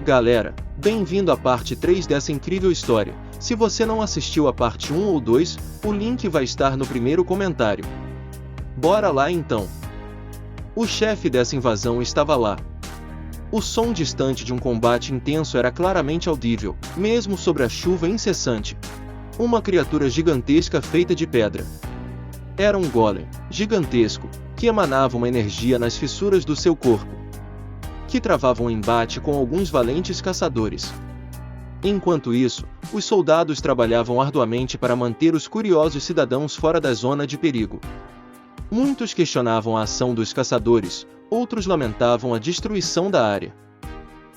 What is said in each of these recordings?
Galera, bem-vindo à parte 3 dessa incrível história. Se você não assistiu a parte 1 ou 2, o link vai estar no primeiro comentário. Bora lá então! O chefe dessa invasão estava lá. O som distante de um combate intenso era claramente audível, mesmo sobre a chuva incessante. Uma criatura gigantesca feita de pedra. Era um golem, gigantesco, que emanava uma energia nas fissuras do seu corpo, que travava um embate com alguns valentes caçadores. Enquanto isso, os soldados trabalhavam arduamente para manter os curiosos cidadãos fora da zona de perigo. Muitos questionavam a ação dos caçadores, outros lamentavam a destruição da área.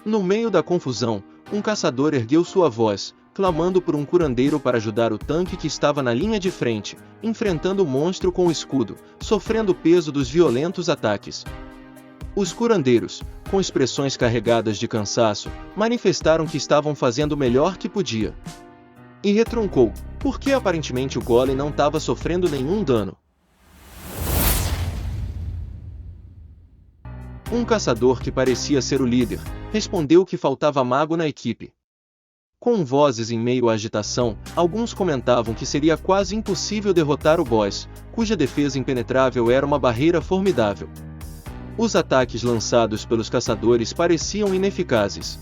No meio da confusão, um caçador ergueu sua voz, clamando por um curandeiro para ajudar o tanque que estava na linha de frente, enfrentando o monstro com o escudo, sofrendo o peso dos violentos ataques. Os curandeiros, com expressões carregadas de cansaço, manifestaram que estavam fazendo o melhor que podia. E retruncou, porque aparentemente o golem não estava sofrendo nenhum dano. Um caçador que parecia ser o líder, respondeu que faltava mago na equipe. Com vozes em meio à agitação, alguns comentavam que seria quase impossível derrotar o boss, cuja defesa impenetrável era uma barreira formidável. Os ataques lançados pelos caçadores pareciam ineficazes.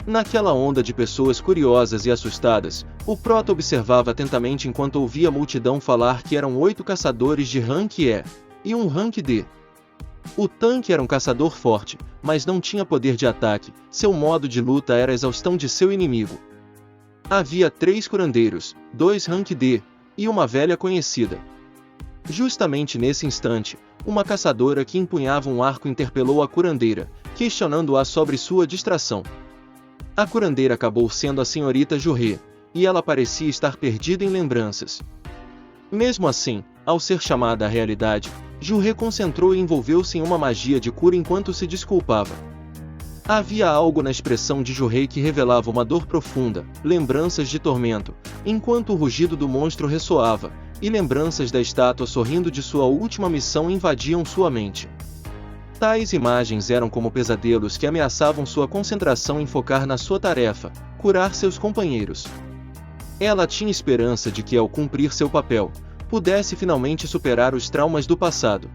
Naquela onda de pessoas curiosas e assustadas, o prota observava atentamente enquanto ouvia a multidão falar que eram 8 caçadores de rank E e um rank D. O tanque era um caçador forte, mas não tinha poder de ataque, seu modo de luta era a exaustão de seu inimigo. Havia 3 curandeiros, 2 rank D, e uma velha conhecida. Justamente nesse instante, uma caçadora que empunhava um arco interpelou a curandeira, questionando-a sobre sua distração. A curandeira acabou sendo a senhorita Jurê, e ela parecia estar perdida em lembranças. Mesmo assim, ao ser chamada à realidade, Jurê concentrou e envolveu-se em uma magia de cura enquanto se desculpava. Havia algo na expressão de Jurê que revelava uma dor profunda, lembranças de tormento, enquanto o rugido do monstro ressoava, e lembranças da estátua sorrindo de sua última missão invadiam sua mente. Tais imagens eram como pesadelos que ameaçavam sua concentração em focar na sua tarefa, curar seus companheiros. Ela tinha esperança de que, ao cumprir seu papel, pudesse finalmente superar os traumas do passado.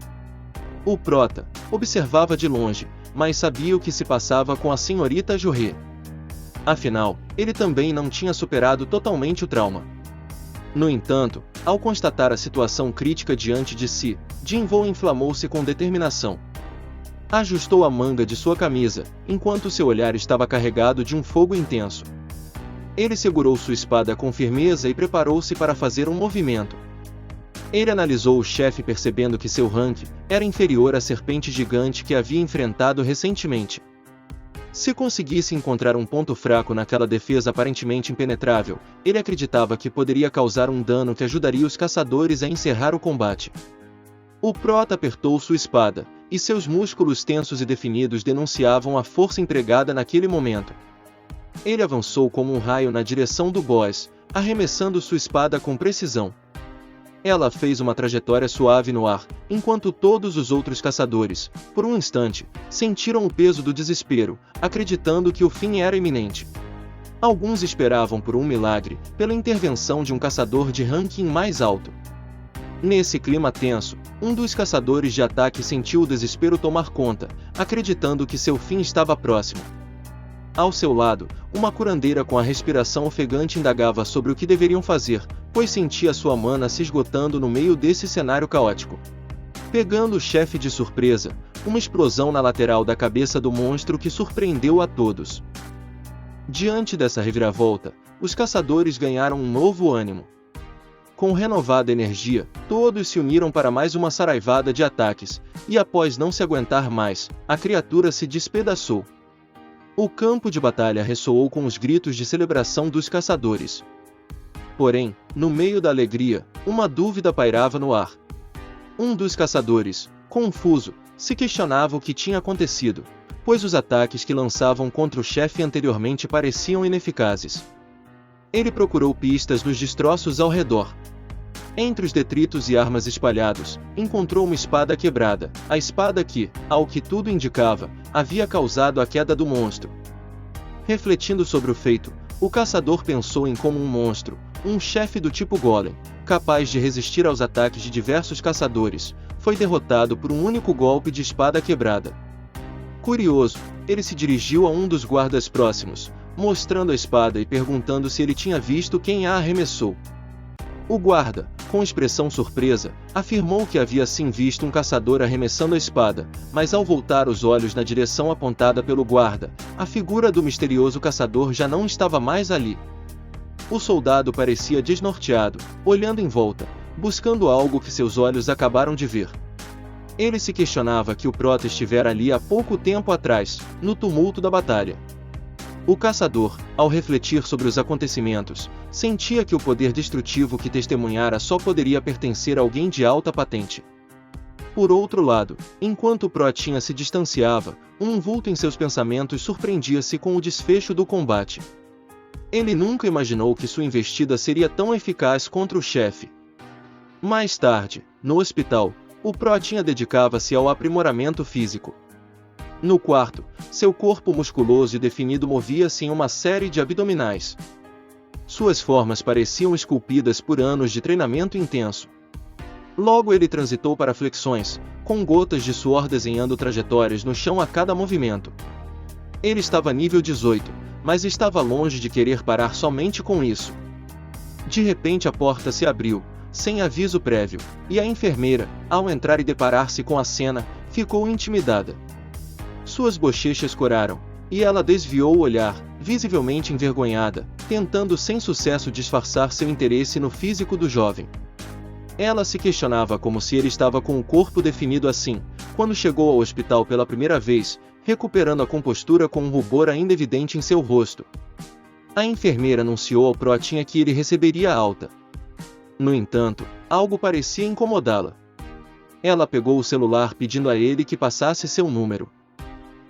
O prota observava de longe, mas sabia o que se passava com a senhorita Jurê. Afinal, ele também não tinha superado totalmente o trauma. No entanto, ao constatar a situação crítica diante de si, Jinvou inflamou-se com determinação. Ajustou a manga de sua camisa, enquanto seu olhar estava carregado de um fogo intenso. Ele segurou sua espada com firmeza e preparou-se para fazer um movimento. Ele analisou o chefe percebendo que seu rank era inferior à serpente gigante que havia enfrentado recentemente. Se conseguisse encontrar um ponto fraco naquela defesa aparentemente impenetrável, ele acreditava que poderia causar um dano que ajudaria os caçadores a encerrar o combate. O prota apertou sua espada, e seus músculos tensos e definidos denunciavam a força empregada naquele momento. Ele avançou como um raio na direção do boss, arremessando sua espada com precisão. Ela fez uma trajetória suave no ar, enquanto todos os outros caçadores, por um instante, sentiram o peso do desespero, acreditando que o fim era iminente. Alguns esperavam por um milagre, pela intervenção de um caçador de ranking mais alto. Nesse clima tenso, um dos caçadores de ataque sentiu o desespero tomar conta, acreditando que seu fim estava próximo. Ao seu lado, uma curandeira com a respiração ofegante indagava sobre o que deveriam fazer, pois sentia sua mana se esgotando no meio desse cenário caótico. Pegando o chefe de surpresa, uma explosão na lateral da cabeça do monstro que surpreendeu a todos. Diante dessa reviravolta, os caçadores ganharam um novo ânimo. Com renovada energia, todos se uniram para mais uma saraivada de ataques, e após não se aguentar mais, a criatura se despedaçou. O campo de batalha ressoou com os gritos de celebração dos caçadores. Porém, no meio da alegria, uma dúvida pairava no ar. Um dos caçadores, confuso, se questionava o que tinha acontecido, pois os ataques que lançavam contra o chefe anteriormente pareciam ineficazes. Ele procurou pistas nos destroços ao redor. Entre os detritos e armas espalhados, encontrou uma espada quebrada, a espada que, ao que tudo indicava, havia causado a queda do monstro. Refletindo sobre o feito, o caçador pensou em como um monstro, um chefe do tipo Golem, capaz de resistir aos ataques de diversos caçadores, foi derrotado por um único golpe de espada quebrada. Curioso, ele se dirigiu a um dos guardas próximos, mostrando a espada e perguntando se ele tinha visto quem a arremessou. O guarda, com expressão surpresa, afirmou que havia sim visto um caçador arremessando a espada, mas ao voltar os olhos na direção apontada pelo guarda, a figura do misterioso caçador já não estava mais ali. O soldado parecia desnorteado, olhando em volta, buscando algo que seus olhos acabaram de ver. Ele se questionava que o prota estivera ali há pouco tempo atrás, no tumulto da batalha. O caçador, ao refletir sobre os acontecimentos, sentia que o poder destrutivo que testemunhara só poderia pertencer a alguém de alta patente. Por outro lado, enquanto o protinha se distanciava, um vulto em seus pensamentos surpreendia-se com o desfecho do combate. Ele nunca imaginou que sua investida seria tão eficaz contra o chefe. Mais tarde, no hospital, o protinha dedicava-se ao aprimoramento físico. No quarto, seu corpo musculoso e definido movia-se em uma série de abdominais. Suas formas pareciam esculpidas por anos de treinamento intenso. Logo ele transitou para flexões, com gotas de suor desenhando trajetórias no chão a cada movimento. Ele estava nível 18, mas estava longe de querer parar somente com isso. De repente a porta se abriu, sem aviso prévio, e a enfermeira, ao entrar e deparar-se com a cena, ficou intimidada. Suas bochechas coraram, e ela desviou o olhar, visivelmente envergonhada, tentando sem sucesso disfarçar seu interesse no físico do jovem. Ela se questionava como se ele estava com o corpo definido assim, quando chegou ao hospital pela primeira vez, recuperando a compostura com um rubor ainda evidente em seu rosto. A enfermeira anunciou ao protinha que ele receberia alta. No entanto, algo parecia incomodá-la. Ela pegou o celular pedindo a ele que passasse seu número.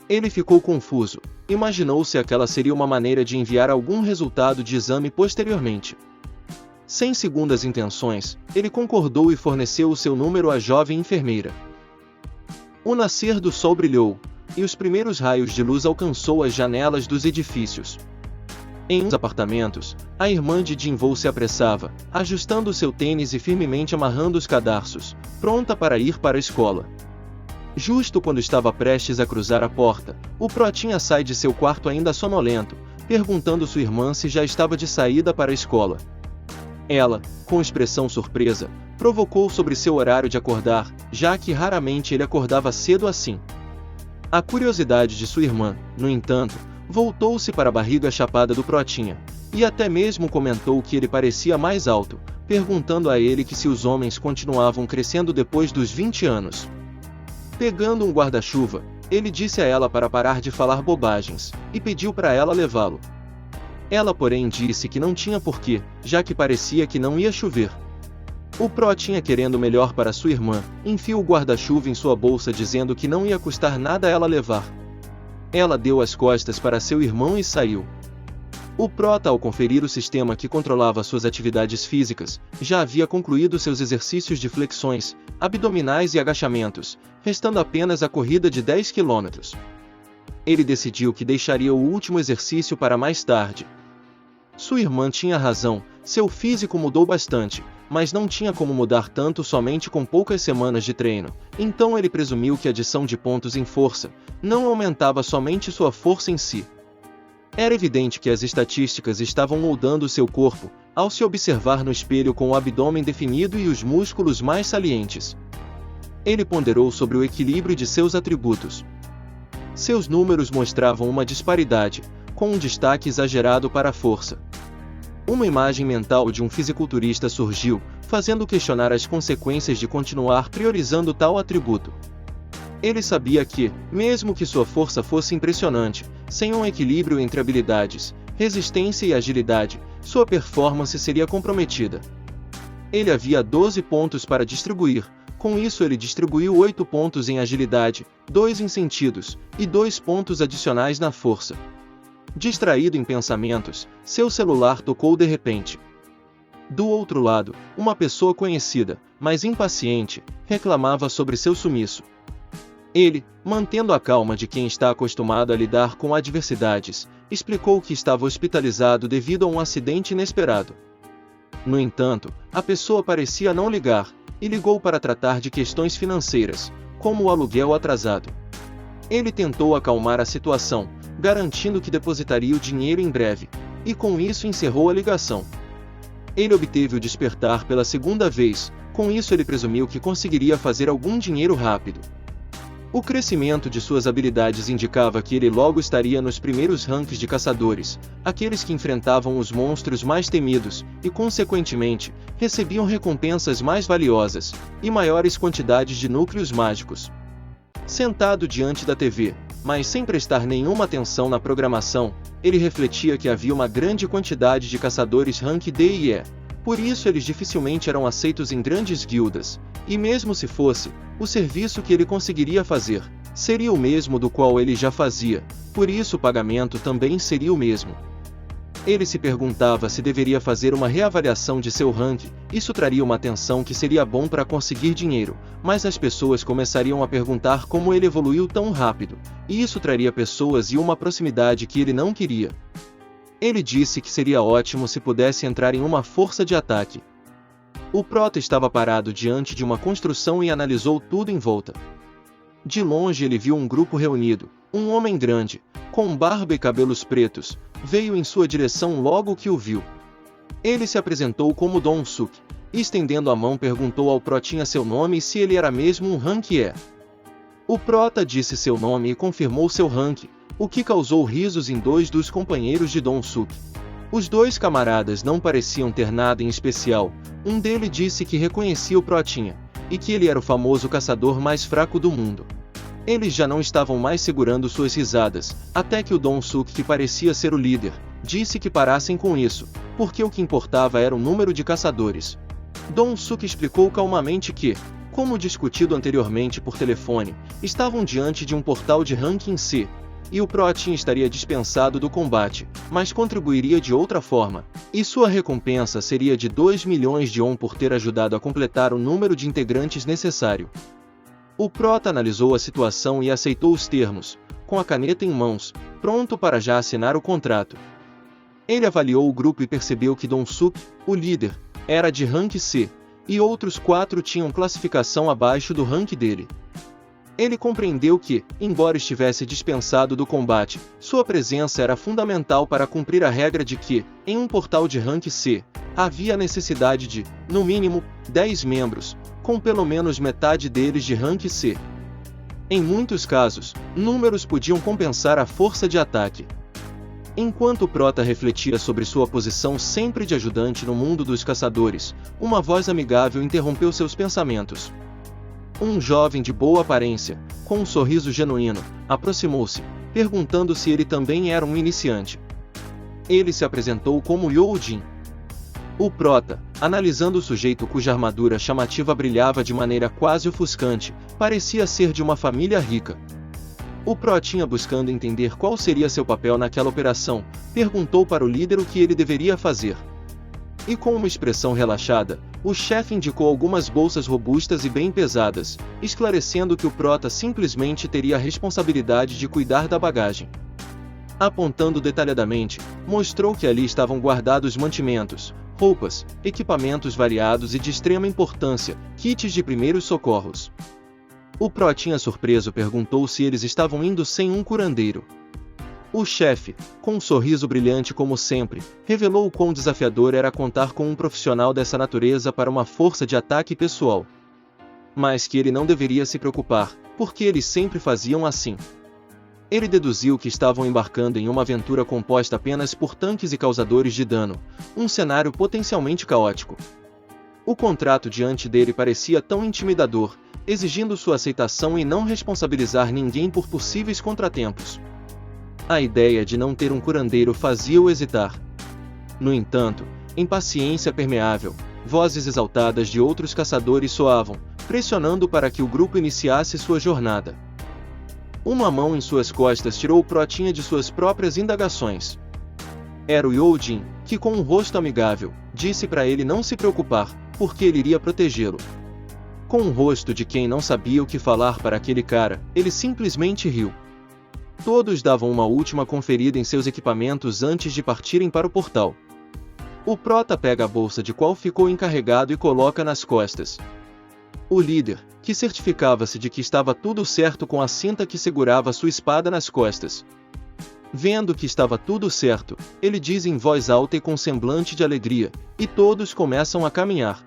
Ele ficou confuso, imaginou se aquela seria uma maneira de enviar algum resultado de exame posteriormente. Sem segundas intenções, ele concordou e forneceu o seu número à jovem enfermeira. O nascer do sol brilhou, e os primeiros raios de luz alcançou as janelas dos edifícios. Em uns apartamentos, a irmã de Jinwoo se apressava, ajustando seu tênis e firmemente amarrando os cadarços, pronta para ir para a escola. Justo quando estava prestes a cruzar a porta, o protinha sai de seu quarto ainda sonolento, perguntando sua irmã se já estava de saída para a escola. Ela, com expressão surpresa, provocou sobre seu horário de acordar, já que raramente ele acordava cedo assim. A curiosidade de sua irmã, no entanto, voltou-se para a barriga chapada do protinha, e até mesmo comentou que ele parecia mais alto, perguntando a ele que se os homens continuavam crescendo depois dos 20 anos. Pegando um guarda-chuva, ele disse a ela para parar de falar bobagens, e pediu para ela levá-lo. Ela porém disse que não tinha porquê, já que parecia que não ia chover. O protinha, querendo o melhor para sua irmã, enfiou o guarda-chuva em sua bolsa dizendo que não ia custar nada a ela levar. Ela deu as costas para seu irmão e saiu. O prota, ao conferir o sistema que controlava suas atividades físicas, já havia concluído seus exercícios de flexões, abdominais e agachamentos, restando apenas a corrida de 10 km. Ele decidiu que deixaria o último exercício para mais tarde. Sua irmã tinha razão, seu físico mudou bastante, mas não tinha como mudar tanto somente com poucas semanas de treino, então ele presumiu que a adição de pontos em força não aumentava somente sua força em si. Era evidente que as estatísticas estavam moldando seu corpo, ao se observar no espelho com o abdômen definido e os músculos mais salientes. Ele ponderou sobre o equilíbrio de seus atributos. Seus números mostravam uma disparidade, com um destaque exagerado para a força. Uma imagem mental de um fisiculturista surgiu, fazendo questionar as consequências de continuar priorizando tal atributo. Ele sabia que, mesmo que sua força fosse impressionante, sem um equilíbrio entre habilidades, resistência e agilidade, sua performance seria comprometida. Ele havia 12 pontos para distribuir, com isso ele distribuiu 8 pontos em agilidade, 2 em sentidos, e 2 pontos adicionais na força. Distraído em pensamentos, seu celular tocou de repente. Do outro lado, uma pessoa conhecida, mas impaciente, reclamava sobre seu sumiço. Ele, mantendo a calma de quem está acostumado a lidar com adversidades, explicou que estava hospitalizado devido a um acidente inesperado. No entanto, a pessoa parecia não ligar, e ligou para tratar de questões financeiras, como o aluguel atrasado. Ele tentou acalmar a situação, garantindo que depositaria o dinheiro em breve, e com isso encerrou a ligação. Ele obteve o despertar pela segunda vez, com isso ele presumiu que conseguiria fazer algum dinheiro rápido. O crescimento de suas habilidades indicava que ele logo estaria nos primeiros rankings de caçadores, aqueles que enfrentavam os monstros mais temidos, e consequentemente, recebiam recompensas mais valiosas, e maiores quantidades de núcleos mágicos. Sentado diante da TV, mas sem prestar nenhuma atenção na programação, ele refletia que havia uma grande quantidade de caçadores rank D e E. Por isso eles dificilmente eram aceitos em grandes guildas, e mesmo se fosse, o serviço que ele conseguiria fazer seria o mesmo do qual ele já fazia, por isso o pagamento também seria o mesmo. Ele se perguntava se deveria fazer uma reavaliação de seu rank, isso traria uma atenção que seria bom para conseguir dinheiro, mas as pessoas começariam a perguntar como ele evoluiu tão rápido, e isso traria pessoas e uma proximidade que ele não queria. Ele disse que seria ótimo se pudesse entrar em uma força de ataque. O prota estava parado diante de uma construção e analisou tudo em volta. De longe ele viu um grupo reunido, um homem grande, com barba e cabelos pretos, veio em sua direção logo que o viu. Ele se apresentou como Don Suk, e estendendo a mão perguntou ao protinha seu nome e se ele era mesmo um rank E. O prota disse seu nome e confirmou seu rank, o que causou risos em dois dos companheiros de Don Suk. Os dois camaradas não pareciam ter nada em especial, um deles disse que reconhecia o protinha, e que ele era o famoso caçador mais fraco do mundo. Eles já não estavam mais segurando suas risadas, até que o Don Suk, que parecia ser o líder, disse que parassem com isso, porque o que importava era o número de caçadores. Don Suk explicou calmamente que, como discutido anteriormente por telefone, estavam diante de um portal de ranking C, e o protinha estaria dispensado do combate, mas contribuiria de outra forma, e sua recompensa seria de 2 milhões de ON por ter ajudado a completar o número de integrantes necessário. O prota analisou a situação e aceitou os termos, com a caneta em mãos, pronto para já assinar o contrato. Ele avaliou o grupo e percebeu que Don Suk, o líder, era de rank C, e outros 4 tinham classificação abaixo do rank dele. Ele compreendeu que, embora estivesse dispensado do combate, sua presença era fundamental para cumprir a regra de que, em um portal de rank C, havia a necessidade de, no mínimo, 10 membros, com pelo menos metade deles de rank C. Em muitos casos, números podiam compensar a força de ataque. Enquanto o prota refletia sobre sua posição sempre de ajudante no mundo dos caçadores, uma voz amigável interrompeu seus pensamentos. Um jovem de boa aparência, com um sorriso genuíno, aproximou-se, perguntando se ele também era um iniciante. Ele se apresentou como Youjin. O prota, analisando o sujeito cuja armadura chamativa brilhava de maneira quase ofuscante, parecia ser de uma família rica. O protinha, buscando entender qual seria seu papel naquela operação, perguntou para o líder o que ele deveria fazer. E com uma expressão relaxada, o chefe indicou algumas bolsas robustas e bem pesadas, esclarecendo que o prota simplesmente teria a responsabilidade de cuidar da bagagem. Apontando detalhadamente, mostrou que ali estavam guardados mantimentos, roupas, equipamentos variados e de extrema importância, kits de primeiros socorros. O protinha, surpreso, perguntou se eles estavam indo sem um curandeiro. O chefe, com um sorriso brilhante como sempre, revelou o quão desafiador era contar com um profissional dessa natureza para uma força de ataque pessoal. Mas que ele não deveria se preocupar, porque eles sempre faziam assim. Ele deduziu que estavam embarcando em uma aventura composta apenas por tanques e causadores de dano, um cenário potencialmente caótico. O contrato diante dele parecia tão intimidador, exigindo sua aceitação e não responsabilizar ninguém por possíveis contratempos. A ideia de não ter um curandeiro fazia-o hesitar. No entanto, impaciência permeável, vozes exaltadas de outros caçadores soavam, pressionando para que o grupo iniciasse sua jornada. Uma mão em suas costas tirou o protinha de suas próprias indagações. Era o Youjin, que com um rosto amigável, disse para ele não se preocupar, porque ele iria protegê-lo. Com um rosto de quem não sabia o que falar para aquele cara, ele simplesmente riu. Todos davam uma última conferida em seus equipamentos antes de partirem para o portal. O prota pega a bolsa de qual ficou encarregado e coloca nas costas. O líder, que certificava-se de que estava tudo certo com a cinta que segurava sua espada nas costas. Vendo que estava tudo certo, ele diz em voz alta e com semblante de alegria, e todos começam a caminhar.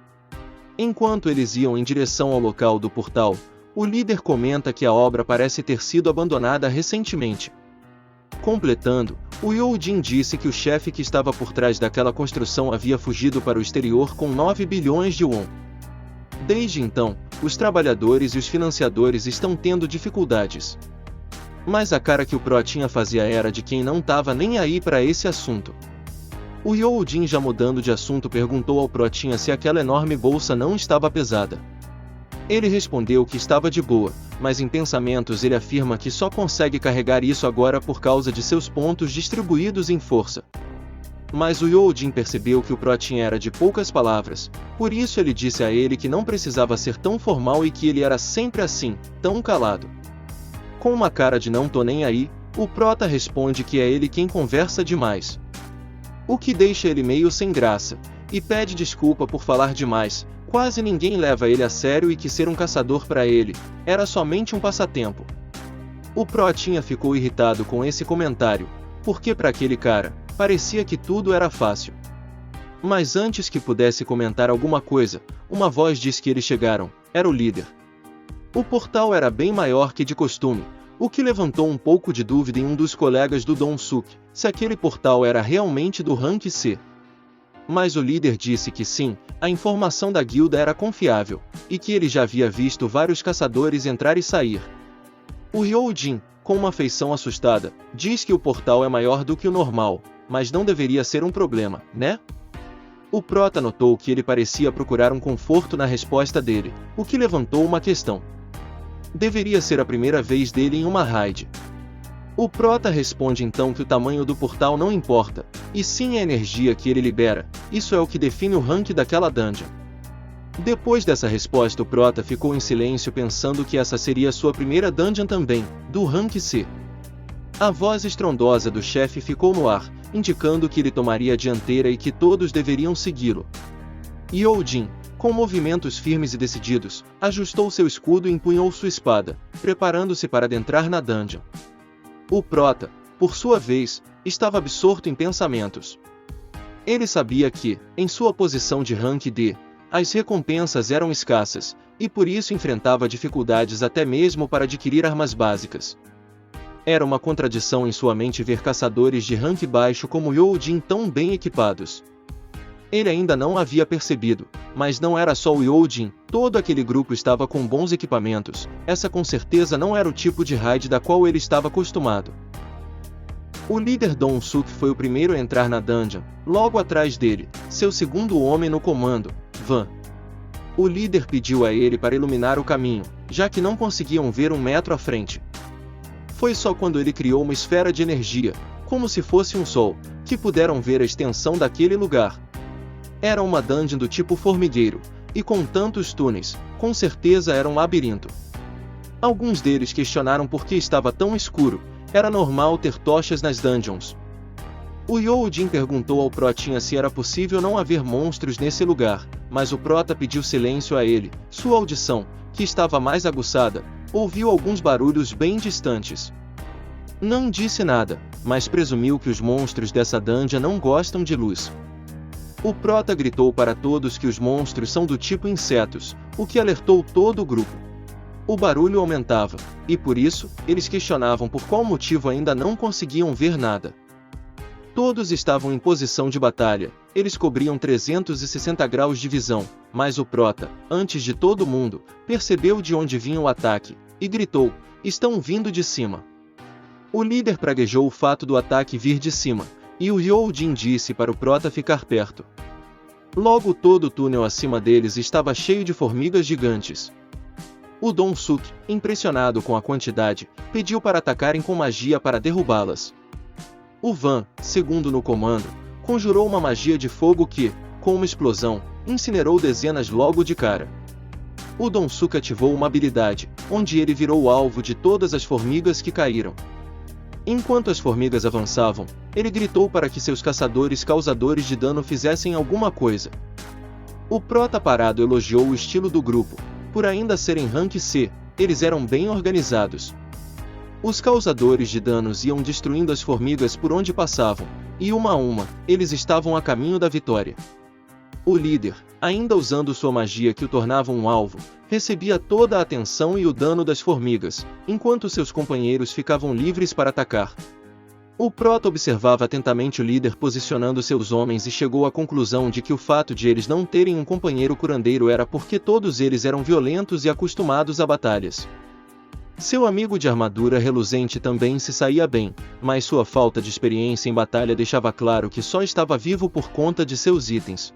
Enquanto eles iam em direção ao local do portal, o líder comenta que a obra parece ter sido abandonada recentemente. Completando, o Youjin disse que o chefe que estava por trás daquela construção havia fugido para o exterior com 9 bilhões de won. Desde então, os trabalhadores e os financiadores estão tendo dificuldades. Mas a cara que o Protinha fazia era de quem não estava nem aí para esse assunto. O Youjin, já mudando de assunto, perguntou ao Protinha se aquela enorme bolsa não estava pesada. Ele respondeu que estava de boa, mas em pensamentos ele afirma que só consegue carregar isso agora por causa de seus pontos distribuídos em força. Mas o Youjin percebeu que o Protinha era de poucas palavras, por isso ele disse a ele que não precisava ser tão formal e que ele era sempre assim, tão calado. Com uma cara de não tô nem aí, o Prota responde que é ele quem conversa demais. O que deixa ele meio sem graça, e pede desculpa por falar demais. Quase ninguém leva ele a sério e que ser um caçador para ele era somente um passatempo. O Protinha ficou irritado com esse comentário, porque para aquele cara, parecia que tudo era fácil. Mas antes que pudesse comentar alguma coisa, uma voz disse que eles chegaram, era o líder. O portal era bem maior que de costume, o que levantou um pouco de dúvida em um dos colegas do Dong-suk, se aquele portal era realmente do rank C. Mas o líder disse que sim, a informação da guilda era confiável, e que ele já havia visto vários caçadores entrar e sair. O Youjin, com uma feição assustada, diz que o portal é maior do que o normal, mas não deveria ser um problema, né? O Prota notou que ele parecia procurar um conforto na resposta dele, o que levantou uma questão. Deveria ser a primeira vez dele em uma raid. O Prota responde então que o tamanho do portal não importa, e sim a energia que ele libera, isso é o que define o rank daquela dungeon. Depois dessa resposta, o Prota ficou em silêncio pensando que essa seria sua primeira dungeon também, do rank C. A voz estrondosa do chefe ficou no ar, indicando que ele tomaria a dianteira e que todos deveriam segui-lo. Youjin, com movimentos firmes e decididos, ajustou seu escudo e empunhou sua espada, preparando-se para adentrar na dungeon. O Prota, por sua vez, estava absorto em pensamentos. Ele sabia que, em sua posição de rank D, as recompensas eram escassas, e por isso enfrentava dificuldades até mesmo para adquirir armas básicas. Era uma contradição em sua mente ver caçadores de rank baixo como Youjin tão bem equipados. Ele ainda não havia percebido, mas não era só o Youjin, todo aquele grupo estava com bons equipamentos, essa com certeza não era o tipo de raid da qual ele estava acostumado. O líder Dong-suk foi o primeiro a entrar na dungeon, logo atrás dele, seu segundo homem no comando, Van. O líder pediu a ele para iluminar o caminho, já que não conseguiam ver 1 metro à frente. Foi só quando ele criou uma esfera de energia, como se fosse um sol, que puderam ver a extensão daquele lugar. Era uma dungeon do tipo formigueiro, e com tantos túneis, com certeza era um labirinto. Alguns deles questionaram por que estava tão escuro, era normal ter tochas nas dungeons. O Youjin perguntou ao Protinha se era possível não haver monstros nesse lugar, mas o Prota pediu silêncio a ele. Sua audição, que estava mais aguçada, ouviu alguns barulhos bem distantes. Não disse nada, mas presumiu que os monstros dessa dungeon não gostam de luz. O Prota gritou para todos que os monstros são do tipo insetos, o que alertou todo o grupo. O barulho aumentava, e por isso, eles questionavam por qual motivo ainda não conseguiam ver nada. Todos estavam em posição de batalha, eles cobriam 360 graus de visão, mas o Prota, antes de todo mundo, percebeu de onde vinha o ataque, e gritou, estão vindo de cima. O líder praguejou o fato do ataque vir de cima, e o Youjin disse para o Prota ficar perto. Logo todo o túnel acima deles estava cheio de formigas gigantes. O Dong-suk, impressionado com a quantidade, pediu para atacarem com magia para derrubá-las. O Van, segundo no comando, conjurou uma magia de fogo que, com uma explosão, incinerou dezenas logo de cara. O Don Suk ativou uma habilidade, onde ele virou o alvo de todas as formigas que caíram. Enquanto as formigas avançavam, ele gritou para que seus caçadores causadores de dano fizessem alguma coisa. O prota parado elogiou o estilo do grupo. Por ainda serem Rank C, eles eram bem organizados. Os causadores de danos iam destruindo as formigas por onde passavam, e uma a uma, eles estavam a caminho da vitória. O líder, ainda usando sua magia que o tornava um alvo, recebia toda a atenção e o dano das formigas, enquanto seus companheiros ficavam livres para atacar. O prota observava atentamente o líder posicionando seus homens e chegou à conclusão de que o fato de eles não terem um companheiro curandeiro era porque todos eles eram violentos e acostumados a batalhas. Seu amigo de armadura reluzente também se saía bem, mas sua falta de experiência em batalha deixava claro que só estava vivo por conta de seus itens.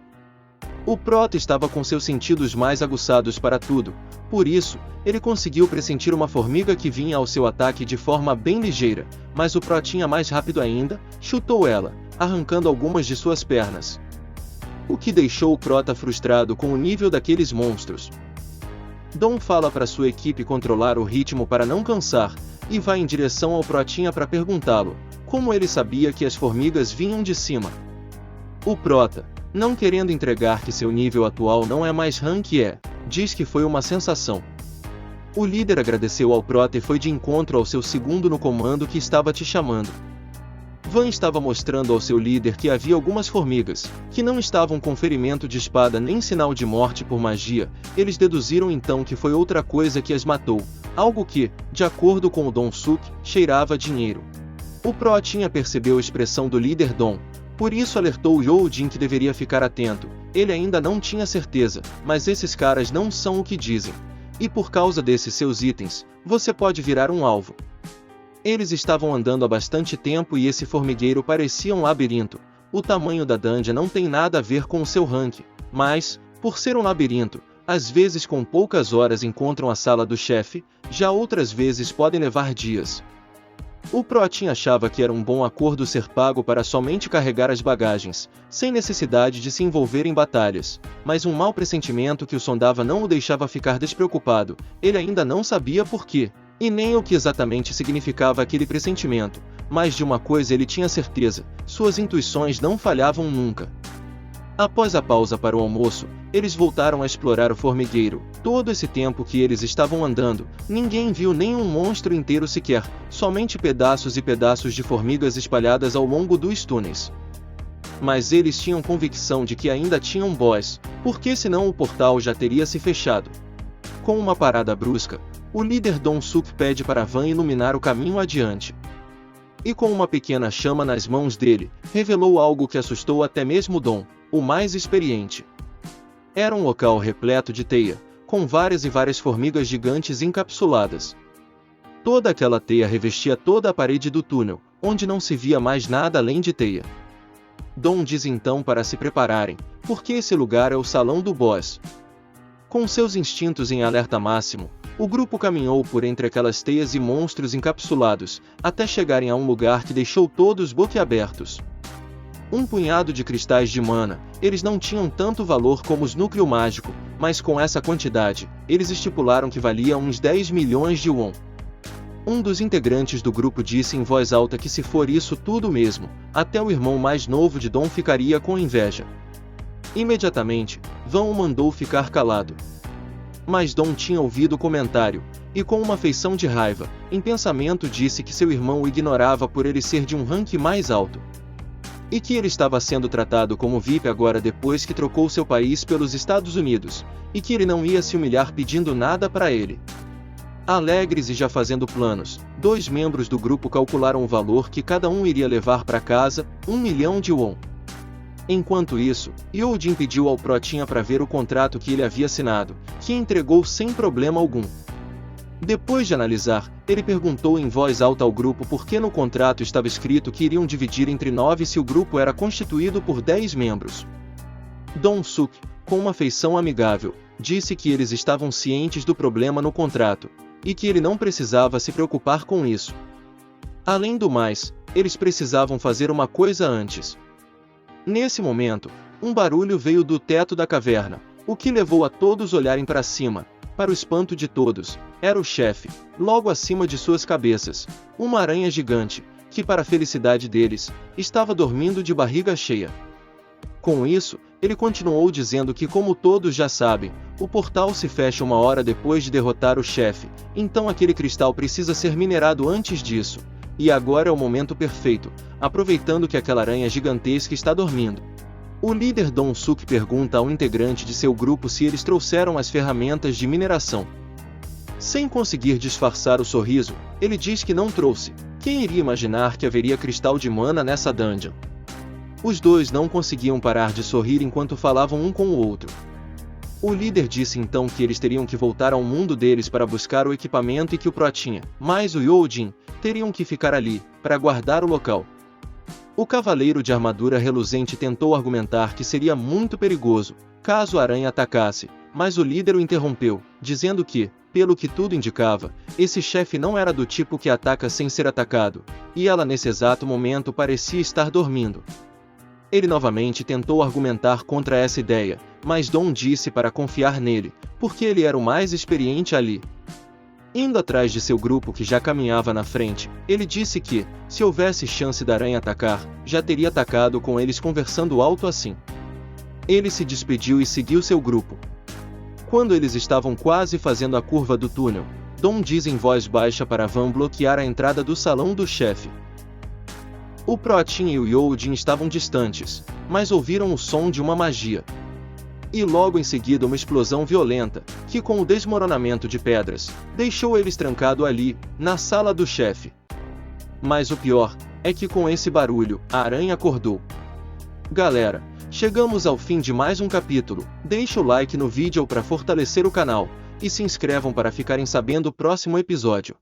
O prota estava com seus sentidos mais aguçados para tudo, por isso, ele conseguiu pressentir uma formiga que vinha ao seu ataque de forma bem ligeira, mas o protinha mais rápido ainda, chutou ela, arrancando algumas de suas pernas. O que deixou o prota frustrado com o nível daqueles monstros. Dom fala para sua equipe controlar o ritmo para não cansar, e vai em direção ao protinha para perguntá-lo, como ele sabia que as formigas vinham de cima. O prota, não querendo entregar que seu nível atual não é mais rank E, diz que foi uma sensação. O líder agradeceu ao prota e foi de encontro ao seu segundo no comando que estava te chamando. Van estava mostrando ao seu líder que havia algumas formigas, que não estavam com ferimento de espada nem sinal de morte por magia. Eles deduziram então que foi outra coisa que as matou, algo que, de acordo com o Don Suk, cheirava a dinheiro. O protinha percebeu a expressão do líder Dom, por isso alertou Youjin que deveria ficar atento. Ele ainda não tinha certeza, mas esses caras não são o que dizem. E por causa desses seus itens, você pode virar um alvo. Eles estavam andando há bastante tempo e esse formigueiro parecia um labirinto. O tamanho da dungeon não tem nada a ver com o seu rank, mas, por ser um labirinto, às vezes com poucas horas encontram a sala do chefe, já outras vezes podem levar dias. O protinha achava que era um bom acordo ser pago para somente carregar as bagagens, sem necessidade de se envolver em batalhas, mas um mau pressentimento que o sondava não o deixava ficar despreocupado. Ele ainda não sabia por quê, e nem o que exatamente significava aquele pressentimento, mas de uma coisa ele tinha certeza, suas intuições não falhavam nunca. Após a pausa para o almoço, eles voltaram a explorar o formigueiro. Todo esse tempo que eles estavam andando, ninguém viu nenhum monstro inteiro sequer, somente pedaços e pedaços de formigas espalhadas ao longo dos túneis. Mas eles tinham convicção de que ainda tinham um boss, porque senão o portal já teria se fechado. Com uma parada brusca, o líder Don Suk pede para Van iluminar o caminho adiante. E com uma pequena chama nas mãos dele, revelou algo que assustou até mesmo Dom, o mais experiente. Era um local repleto de teia, com várias e várias formigas gigantes encapsuladas. Toda aquela teia revestia toda a parede do túnel, onde não se via mais nada além de teia. Dom diz então para se prepararem, porque esse lugar é o salão do boss. Com seus instintos em alerta máximo, o grupo caminhou por entre aquelas teias e monstros encapsulados, até chegarem a um lugar que deixou todos boquiabertos. Um punhado de cristais de mana, eles não tinham tanto valor como os núcleo mágico, mas com essa quantidade, eles estipularam que valia uns 10 milhões de won. Um dos integrantes do grupo disse em voz alta que se for isso tudo mesmo, até o irmão mais novo de Dom ficaria com inveja. Imediatamente, Van o mandou ficar calado. Mas Dom tinha ouvido o comentário, e com uma feição de raiva, em pensamento disse que seu irmão o ignorava por ele ser de um rank mais alto. E que ele estava sendo tratado como VIP agora depois que trocou seu país pelos Estados Unidos, e que ele não ia se humilhar pedindo nada para ele. Alegres e já fazendo planos, 2 membros do grupo calcularam o valor que cada um iria levar para casa, 1 milhão de won. Enquanto isso, Youjin pediu ao protinha para ver o contrato que ele havia assinado, que entregou sem problema algum. Depois de analisar, ele perguntou em voz alta ao grupo por que no contrato estava escrito que iriam dividir entre 9 se o grupo era constituído por 10 membros. Don Suk, com uma feição amigável, disse que eles estavam cientes do problema no contrato, e que ele não precisava se preocupar com isso. Além do mais, eles precisavam fazer uma coisa antes. Nesse momento, um barulho veio do teto da caverna, o que levou a todos olharem para cima, Para o espanto de todos, era o chefe, logo acima de suas cabeças, uma aranha gigante, que para a felicidade deles, estava dormindo de barriga cheia. Com isso, ele continuou dizendo que, como todos já sabem, o portal se fecha uma hora depois de derrotar o chefe, então aquele cristal precisa ser minerado antes disso, e agora é o momento perfeito, aproveitando que aquela aranha gigantesca está dormindo. O líder Don Suk pergunta a um integrante de seu grupo se eles trouxeram as ferramentas de mineração. Sem conseguir disfarçar o sorriso, ele diz que não trouxe. Quem iria imaginar que haveria cristal de mana nessa dungeon? Os dois não conseguiam parar de sorrir enquanto falavam um com o outro. O líder disse então que eles teriam que voltar ao mundo deles para buscar o equipamento e que o Protinha, mais o Youjin, teriam que ficar ali, para guardar o local. O cavaleiro de armadura reluzente tentou argumentar que seria muito perigoso, caso a aranha atacasse, mas o líder o interrompeu, dizendo que, pelo que tudo indicava, esse chefe não era do tipo que ataca sem ser atacado, e ela nesse exato momento parecia estar dormindo. Ele novamente tentou argumentar contra essa ideia, mas Dom disse para confiar nele, porque ele era o mais experiente ali. Indo atrás de seu grupo que já caminhava na frente, ele disse que, se houvesse chance da aranha atacar, já teria atacado com eles conversando alto assim. Ele se despediu e seguiu seu grupo. Quando eles estavam quase fazendo a curva do túnel, Dom diz em voz baixa para Van bloquear a entrada do salão do chefe. O Protin e o Youjin estavam distantes, mas ouviram o som de uma magia. E logo em seguida uma explosão violenta, que com o desmoronamento de pedras, deixou eles trancados ali, na sala do chefe. Mas o pior, é que com esse barulho, a aranha acordou. Galera, chegamos ao fim de mais um capítulo, deixa o like no vídeo para fortalecer o canal, e se inscrevam para ficarem sabendo do próximo episódio.